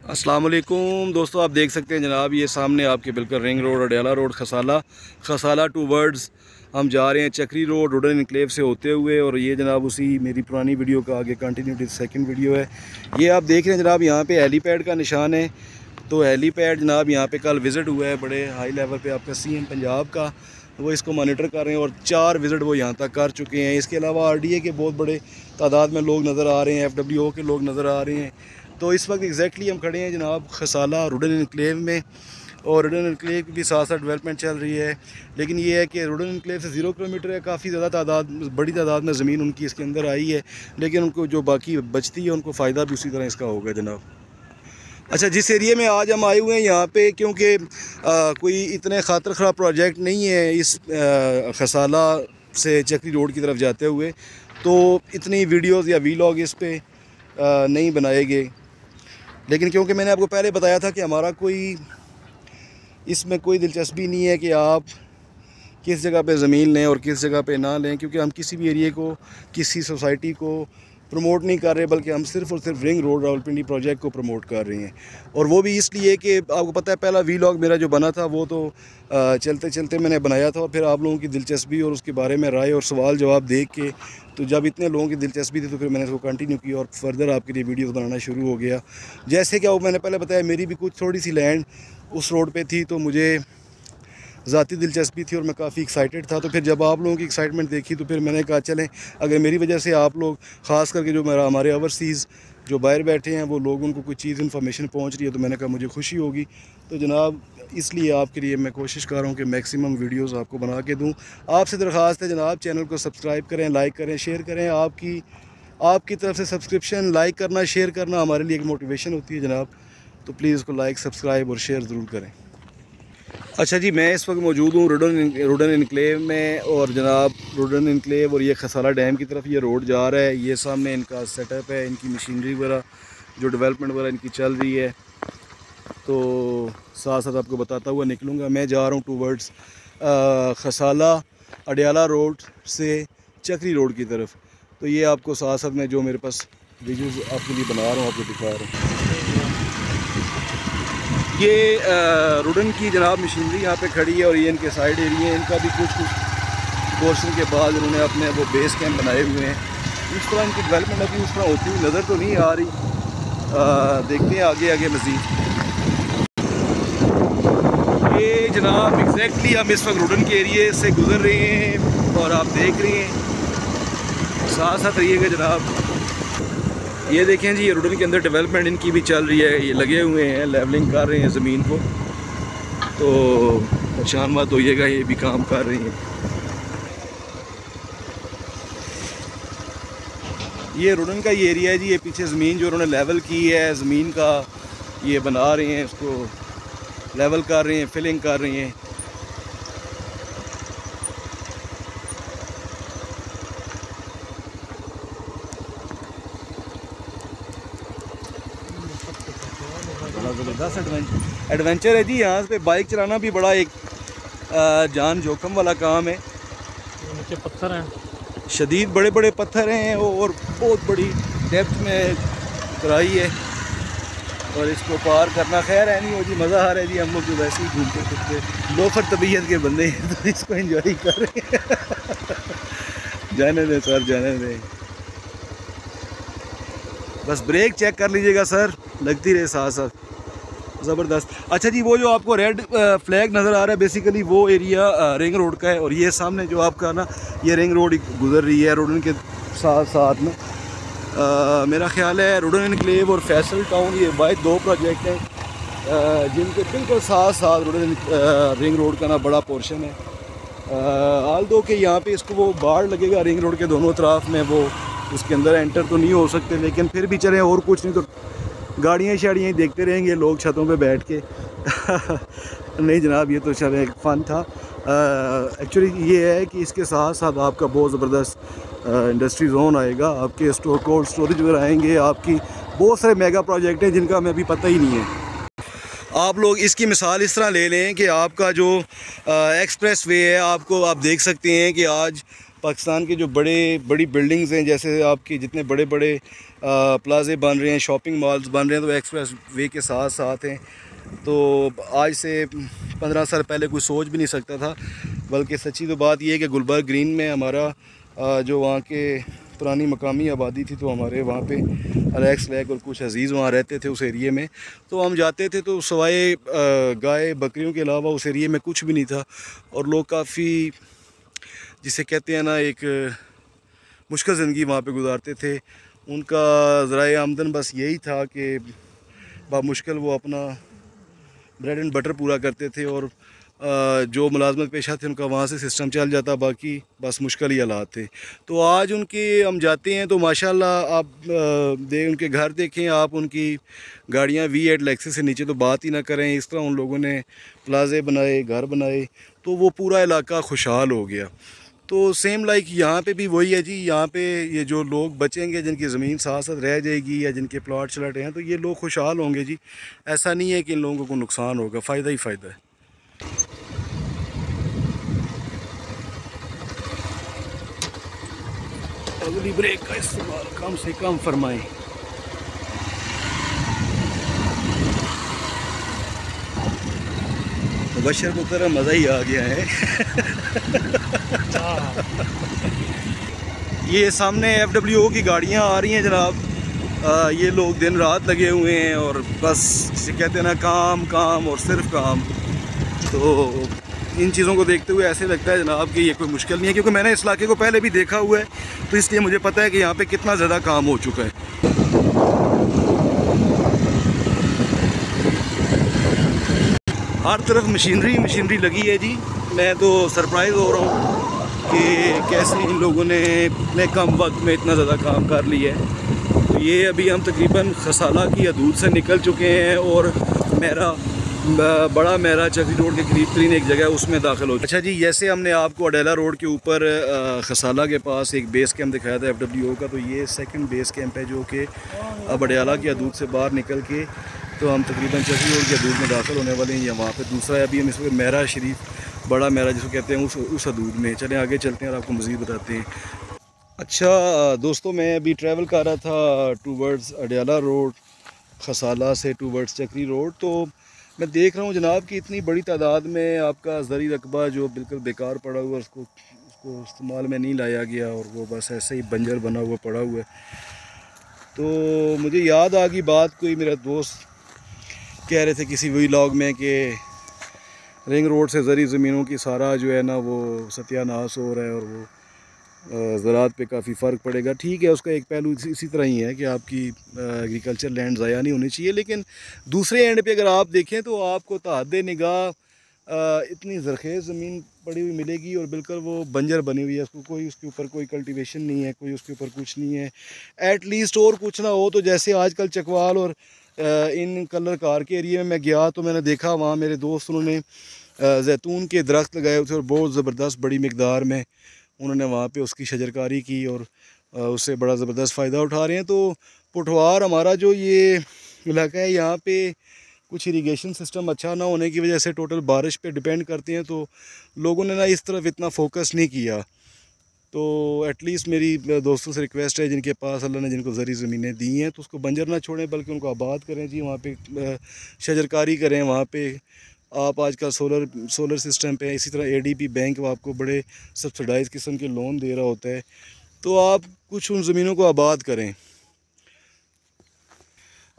अस्सलाम वालेकुम दोस्तों, आप देख सकते हैं जनाब, ये सामने आपके बिल्कुल ring road, Adiala road, Khasala towards हम जा रहे हैं चक्री रोड वुडन इनक्लेव से होते हुए। और ये जनाब उसी मेरी पुरानी वीडियो का आगे कंटिन्यूटी सेकंड वीडियो है। ये आप देख रहे हैं जनाब, यहाँ पे हेलीपैड का निशान है। तो हेलीपैड जनाब यहाँ पे कल विज़िट हुआ है बड़े हाई लेवल पे, आपका CM पंजाब का, वो इसको मॉनिटर कर रहे हैं और 4 विज़िट वो यहाँ तक कर चुके हैं। इसके अलावा RDA के बहुत बड़े तादाद में लोग नज़र आ रहे हैं, FWO के लोग नज़र आ रहे हैं। तो इस वक्त एग्जैक्टली हम खड़े हैं जनाब खसाला वुडन इनक्लेव में, और वुडन इनक्लेव की भी साथ साथ डेवलपमेंट चल रही है। लेकिन ये है कि वुडन इनक्लेव से 0 किलोमीटर है, काफ़ी ज़्यादा बड़ी तादाद में ज़मीन उनकी इसके अंदर आई है, लेकिन उनको जो बाकी बचती है उनको फ़ायदा भी उसी तरह इसका होगा जनाब। अच्छा, जिस एरिया में आज हम आए हुए हैं यहाँ पे, क्योंकि कोई इतने खातर खरा प्रोजेक्ट नहीं है इस खसाला से चक्री रोड की तरफ जाते हुए, तो इतनी वीडियोज़ या वीलॉग इस पे नहीं बनाए गए। लेकिन क्योंकि मैंने आपको पहले बताया था कि हमारा कोई इसमें कोई दिलचस्पी नहीं है कि आप किस जगह पे ज़मीन लें और किस जगह पे ना लें, क्योंकि हम किसी भी एरिया को, किसी सोसाइटी को प्रमोट नहीं कर रहे, बल्कि हम सिर्फ़ और सिर्फ रिंग रोड रावलपिंडी प्रोजेक्ट को प्रमोट कर रहे हैं। और वो भी इसलिए कि आपको पता है, पहला वीलॉग मेरा जो बना था वो तो चलते चलते मैंने बनाया था, और फिर आप लोगों की दिलचस्पी और उसके बारे में राय और सवाल जवाब देख के, तो जब इतने लोगों की दिलचस्पी थी तो फिर मैंने इसको कंटिन्यू किया और फर्दर आपके लिए वीडियोस बनाना शुरू हो गया। जैसे कि वो मैंने पहले बताया, मेरी भी कुछ थोड़ी सी लैंड उस रोड पे थी, तो मुझे ज़ाती दिलचस्पी थी और मैं काफ़ी एक्साइटेड था। तो फिर जब आप लोगों की एक्साइटमेंट देखी तो फिर मैंने कहा चलें, अगर मेरी वजह से आप लोग, ख़ास करके जो हमारे ओवरसीज़ जो बाहर बैठे हैं वो लोग, उनको कोई चीज़ इन्फॉर्मेशन पहुंच रही है, तो मैंने कहा मुझे खुशी होगी। तो जनाब, इसलिए आपके लिए मैं कोशिश कर रहा हूँ कि मैक्सिमम वीडियोस आपको बना के दूँ। आपसे दरख्वास्त है जनाब, चैनल को सब्सक्राइब करें, लाइक करें, शेयर करें। आपकी तरफ से सब्सक्रिप्शन, लाइक करना, शेयर करना हमारे लिए एक मोटिवेशन होती है जनाब। तो प्लीज़ उसको लाइक, सब्सक्राइब और शेयर ज़रूर करें। अच्छा जी, मैं इस वक्त मौजूद हूँ वुडन इनक्लेव में, और जनाब वुडन इनक्लेव और ये खसाला डैम की तरफ ये रोड जा रहा है। ये सामने इनका सेटअप है, इनकी मशीनरी वगैरह जो डेवलपमेंट वगैरह इनकी चल रही है। तो साथ साथ आपको बताता हुआ निकलूँगा। मैं जा रहा हूँ टूवर्ड्स खसाला अडयाला रोड से चक्री रोड की तरफ। तो ये आपको साथ साथ मैं जो मेरे पास वीडियोज़ आपके लिए बना रहा हूँ, आपको दिखा रहा हूँ। ये वुडन की जनाब मशीनरी यहाँ पे खड़ी है, और ये इनके साइड एरिया है। इनका भी कुछ पोर्शन के बाद उन्होंने अपने वो बेस कैंप बनाए हुए हैं। इस तरह इनकी डेवलपमेंट अभी उस तरह होती हुई नज़र तो नहीं आ रही। देखते हैं आगे आगे मज़ीद। ये जनाब एग्जैक्टली हम इस वक्त वुडन के एरिए से गुज़र रहे हैं, और आप देख रहे हैं, साथ साथ रहिएगा जनाब। ये देखें जी, ये वुडन के अंदर डेवलपमेंट इनकी भी चल रही है। ये लगे हुए हैं, लेवलिंग कर रहे हैं ज़मीन को, तो परेशान मत होइएगा, ये भी काम कर रही हैं। ये वुडन का ये एरिया है जी। ये पीछे ज़मीन जो उन्होंने लेवल की है, ज़मीन का ये बना रहे हैं, इसको लेवल कर रहे हैं, फिलिंग कर रहे हैं। ज़बरदस्त एडवेंचर है जी। यहाँ पे बाइक चलाना भी बड़ा एक जान जोखम वाला काम है। नीचे पत्थर हैं, शदीद बड़े बड़े पत्थर हैं, और बहुत बड़ी डेप्थ में उतराई है, और इसको पार करना खैर है नहीं हो जी, मज़ा आ रहा है जी। हम लोग जो वैसे ही घूमते फिरते लोफर तबीयत के बंदे हैं, तो इसको एंजॉय कर रहे हैं। जाने दें सर, जाने दें, बस ब्रेक चेक कर लीजिएगा सर, लगती रहे साथ साथ। ज़बरदस्त। अच्छा जी, वो जो आपको रेड फ्लैग नज़र आ रहा है, बेसिकली वो एरिया रिंग रोड का है। और ये सामने जो आपका ना, ये रिंग रोड गुज़र रही है वुडन के साथ साथ में। मेरा ख्याल है वुडन इनक्लेव और फैसल टाउन, ये वाहिद 2 प्रोजेक्ट हैं जिनके बिल्कुल साथ साथ वुडन रिंग रोड का ना बड़ा पोर्शन है। आल दो कि यहाँ पे इसको वो बाड़ लगेगा रिंग रोड के दोनों तरफ में, वो उसके अंदर एंटर तो नहीं हो सकते, लेकिन फिर भी चलें, और कुछ नहीं तो गाड़ियाँ शाड़ियाँ देखते रहेंगे लोग छतों पे बैठ के। नहीं जनाब, ये तो चले एक फ़न था। एक्चुअली ये है कि इसके साथ साथ आपका बहुत ज़बरदस्त इंडस्ट्री जोन आएगा, आपके कोल्ड स्टोरेज वगैरह आएंगे, आपकी बहुत सारे मेगा प्रोजेक्ट हैं जिनका हमें अभी पता ही नहीं है। आप लोग इसकी मिसाल इस तरह ले लें कि आपका जो एक्सप्रेस वे है, आप देख सकते हैं कि आज पाकिस्तान के जो बड़ी बिल्डिंग्स हैं, जैसे आपकी जितने बड़े बड़े प्लाजे बन रहे हैं, शॉपिंग मॉल्स बन रहे हैं, तो एक्सप्रेस वे के साथ साथ हैं। तो आज से 15 साल पहले कोई सोच भी नहीं सकता था। बल्कि सच्ची तो बात यह है कि गुलबर्ग ग्रीन में हमारा जो वहाँ के पुरानी मकामी आबादी थी, तो हमारे वहाँ पे अलेक्स लैक और कुछ अजीज़ वहाँ रहते थे उस एरिए में। तो हम जाते थे तो सवाए गाय बकरियों के अलावा उस एरिए में कुछ भी नहीं था, और लोग काफ़ी, जिसे कहते हैं ना, एक मुश्किल ज़िंदगी वहाँ पे गुजारते थे। उनका ज़राए आमदन बस यही था कि बामुश्किल वो अपना ब्रेड एंड बटर पूरा करते थे, और जो मुलाजमत पेशा थे उनका वहाँ से सिस्टम चल जाता, बाकी बस मुश्किल ही हालात थे। तो आज उनके हम जाते हैं तो माशाल्लाह आप उनके घर देखें, आप उनकी गाड़ियाँ V8 लेक्सस से नीचे तो बात ही ना करें। इस तरह उन लोगों ने प्लाजे बनाए, घर बनाए, तो वो पूरा इलाका खुशहाल हो गया। तो सेम लाइक यहाँ पे भी वही है जी। यहाँ पे ये जो लोग बचेंगे, जिनकी ज़मीन साथ साथ रह जाएगी या जिनके प्लॉट चलटे हैं, तो ये लोग खुशहाल होंगे जी। ऐसा नहीं है कि इन लोगों को नुकसान होगा, फ़ायदा ही फ़ायदा है। अगली ब्रेक का इस्तेमाल कम से कम फरमाएं। मुबशर को तरह मज़ा ही आ गया है। ये सामने FWO की गाड़ियाँ आ रही हैं जनाब। ये लोग दिन रात लगे हुए हैं, और बस जिसे कहते हैं ना, काम काम और सिर्फ काम। तो इन चीज़ों को देखते हुए ऐसे लगता है जनाब कि ये कोई मुश्किल नहीं है, क्योंकि मैंने इस इलाके को पहले भी देखा हुआ है, तो इसलिए मुझे पता है कि यहाँ पे कितना ज़्यादा काम हो चुका है। हर तरफ मशीनरी मशीनरी लगी है जी। मैं तो सरप्राइज़ हो रहा हूँ कि कैसे इन लोगों ने इतने कम वक्त में इतना ज़्यादा काम कर लिया है। तो ये अभी हम तकरीबन खसाला की हदूद से निकल चुके हैं, और बड़ा मेरा चक्री रोड के करीब तरीन एक जगह उसमें दाखिल हो। अच्छा जी, जैसे हमने आपको अडेला रोड के ऊपर खसाला के पास एक बेस कैंप दिखाया था FWO का, तो ये सेकंड बेस कैंप है जो कि अब अडेला की हदूद से बाहर निकल के तो हम तकरीबन चक्री रोड की हदूद में दाखिल होने वाले हैं। या वहाँ पे दूसरा है, अभी हम इस वक्त मेरा शरीफ, बड़ा मेरा जिसको कहते हैं, उस हदूद में। चलें आगे चलते हैं और आपको मज़ीद बताते हैं। अच्छा दोस्तों, मैं अभी ट्रैवल कर रहा था टूवर्ड्स अडेला रोड, खसाला से टूवर्ड्स चक्री रोड। तो मैं देख रहा हूँ जनाब कि इतनी बड़ी तादाद में आपका ज़री रकबा जो बिल्कुल बेकार पड़ा हुआ, उसको इस्तेमाल में नहीं लाया गया, और वो बस ऐसे ही बंजर बना हुआ पड़ा हुआ है। तो मुझे याद आ गई बात, कोई मेरा दोस्त कह रहे थे किसी व्लॉग में कि रिंग रोड से ज़री ज़मीनों की सारा जो है ना वो सत्यानाश हो रहा है, और वो ज़रात पे काफ़ी फ़र्क पड़ेगा। ठीक है, उसका एक पहलू इसी तरह ही है कि आपकी एग्रीकल्चर लैंड ज़ाया नहीं होनी चाहिए, लेकिन दूसरे एंड पे अगर आप देखें तो आपको तहद्दे निगाह इतनी ज़रखेज़ ज़मीन पड़ी हुई मिलेगी, और बिल्कुल वो बंजर बनी हुई है। उसको कोई, उसके ऊपर कोई कल्टीवेशन नहीं है, कोई उसके ऊपर कुछ नहीं है एटलीस्ट। और कुछ ना हो तो जैसे आजकल चकवाल और इन कलर कार के एरिए में मैं गया तो मैंने देखा वहाँ मेरे दोस्त उन्होंने जैतून के दरख्त लगाए हुए थे, और बहुत ज़बरदस्त बड़ी मकदार में उन्होंने वहाँ पे उसकी शजरकारी की, और उससे बड़ा ज़बरदस्त फ़ायदा उठा रहे हैं। तो पुठवार हमारा जो ये इलाका है, यहाँ पे कुछ इरिगेशन सिस्टम अच्छा ना होने की वजह से टोटल बारिश पे डिपेंड करते हैं, तो लोगों ने ना इस तरफ इतना फोकस नहीं किया। तो एटलीस्ट मेरी दोस्तों से रिक्वेस्ट है, जिनके पास अल्लाह ने जिनको ज़री ज़मीनें दी हैं, तो उसको बंजर ना छोड़ें, बल्कि उनको आबाद करें जी। वहाँ पे शजरकारी करें। वहाँ पे आप आजकल सोलर सिस्टम पे, इसी तरह ADB बैंक आपको बड़े सब्सिडाइज किस्म के लोन दे रहा होता है, तो आप कुछ उन ज़मीनों को आबाद करें।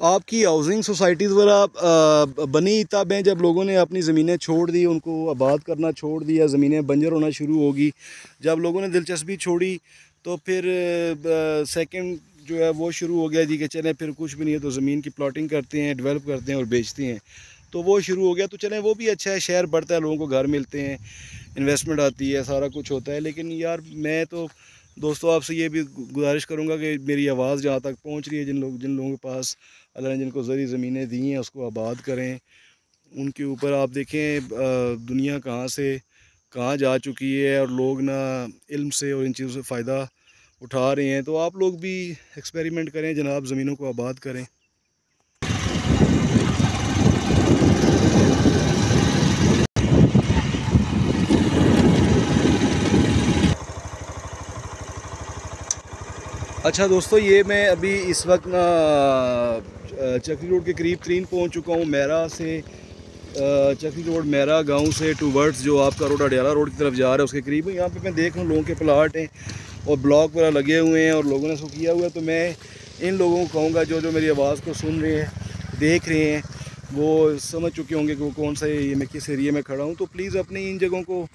आपकी हाउसिंग सोसाइटीज़ वगैरह बनी तब हैं जब लोगों ने अपनी ज़मीनें छोड़ दी, उनको आबाद करना छोड़ दिया, ज़मीनें बंजर होना शुरू होगी। जब लोगों ने दिलचस्पी छोड़ी तो फिर सेकंड जो है वो शुरू हो गया जी कि चलें फिर कुछ भी नहीं है तो ज़मीन की प्लॉटिंग करते हैं, डेवलप करते हैं और बेचते हैं। तो वो शुरू हो गया, तो चलें वो भी अच्छा है, शहर बढ़ता है, लोगों को घर मिलते हैं, इन्वेस्टमेंट आती है, सारा कुछ होता है। लेकिन यार मैं तो दोस्तों आपसे ये भी गुजारिश करूँगा कि मेरी आवाज़ जहाँ तक पहुँच रही है, जिन लोगों के पास अल्लाह ने जिनको ज़री ज़मीनें दी हैं उसको आबाद करें। उनके ऊपर आप देखें दुनिया कहाँ से कहाँ जा चुकी है, और लोग ना इल्म से और इन चीज़ों से फ़ायदा उठा रहे हैं। तो आप लोग भी एक्सपेरिमेंट करें जनाब, ज़मीनों को आबाद करें। अच्छा दोस्तों, ये मैं अभी इस वक्त ना चक्री रोड के करीब तरीन पहुंच चुका हूँ। मेरा से चक्री रोड मेरा गांव से टूवर्ड्स जो आपका रोड अडियाला रोड की तरफ जा रहा है उसके करीब। यहाँ पे मैं देख रहा हूँ लोगों के प्लाट हैं और ब्लॉक वगैरह लगे हुए हैं और लोगों ने इसको किया हुआ है। तो मैं इन लोगों को कहूँगा जो मेरी आवाज़ को सुन रहे हैं, देख रहे हैं, वो समझ चुके होंगे कि वो कौन सा ये मैं किस एरिया में खड़ा हूँ। तो प्लीज़ अपनी इन जगहों को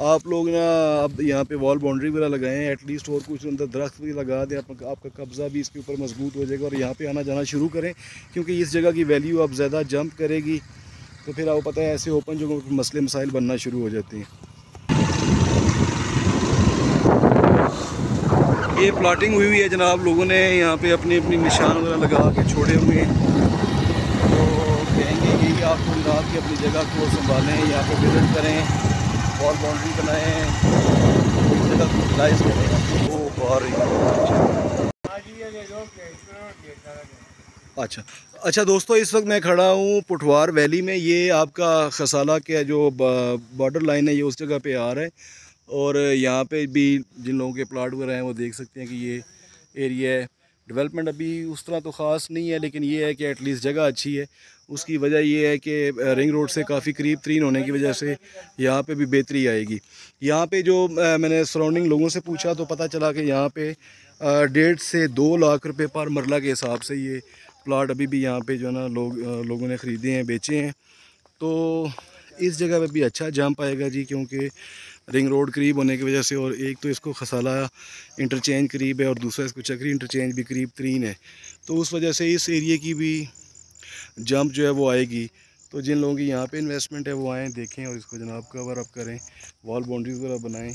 आप लोग ना अब यहाँ पे वॉल बाउंड्री वगैरह लगाएं एटलीस्ट, और कुछ अंदर दरख्त भी लगा दें। आपका कब्ज़ा भी इसके ऊपर मजबूत हो जाएगा और यहाँ पे आना जाना शुरू करें, क्योंकि इस जगह की वैल्यू अब ज़्यादा जंप करेगी। तो फिर आपको पता है ऐसे ओपन जगहों पर मसले मसाइल बनना शुरू हो जाते हैं। ये प्लाटिंग हुई है जनाब, लोगों ने यहाँ पे अपनी अपनी निशान वगैरह लगा के छोड़े हुए हैं। तो कहेंगे यही आप जनाब की अपनी जगह को संभालें, यहाँ पे विजिट करें, वॉल बाउंड्री बनाएं, इस जगह को यूटिलाइज करें। वो और अच्छा दोस्तों, इस वक्त मैं खड़ा हूँ पुठवार वैली में। ये आपका खसाला के जो बॉर्डर लाइन है ये उस जगह पे आ रहा है। और यहाँ पे भी जिन लोगों के प्लाट वगैरह हैं वो देख सकते हैं कि ये एरिया है। डेवलपमेंट अभी उस तरह तो ख़ास नहीं है, लेकिन ये है कि एटलीस्ट जगह अच्छी है। उसकी वजह ये है कि रिंग रोड से काफ़ी करीब तरीन होने की वजह से यहाँ पे भी बेहतरी आएगी। यहाँ पे जो मैंने सराउंडिंग लोगों से पूछा तो पता चला कि यहाँ पे 1.5 से 2 लाख रुपए पर मरला के हिसाब से ये प्लाट अभी भी यहाँ पे जो है ना लोगों ने ख़रीदे हैं, बेचे हैं। तो इस जगह पे भी अच्छा जंप आएगा जी, क्योंकि रिंग रोड करीब होने की वजह से, और एक तो इसको खसाला इंटरचेंज करीब है और दूसरा इसको चक्री इंटरचेंज भी करीब तरीन है। तो उस वजह से इस एरिए की भी जंप जो है वो आएगी। तो जिन लोगों की यहाँ पे इन्वेस्टमेंट है वो आएँ, देखें और इसको जनाब कवर अप करें, वॉल बाउंड्रीज वगैरह बनाएं।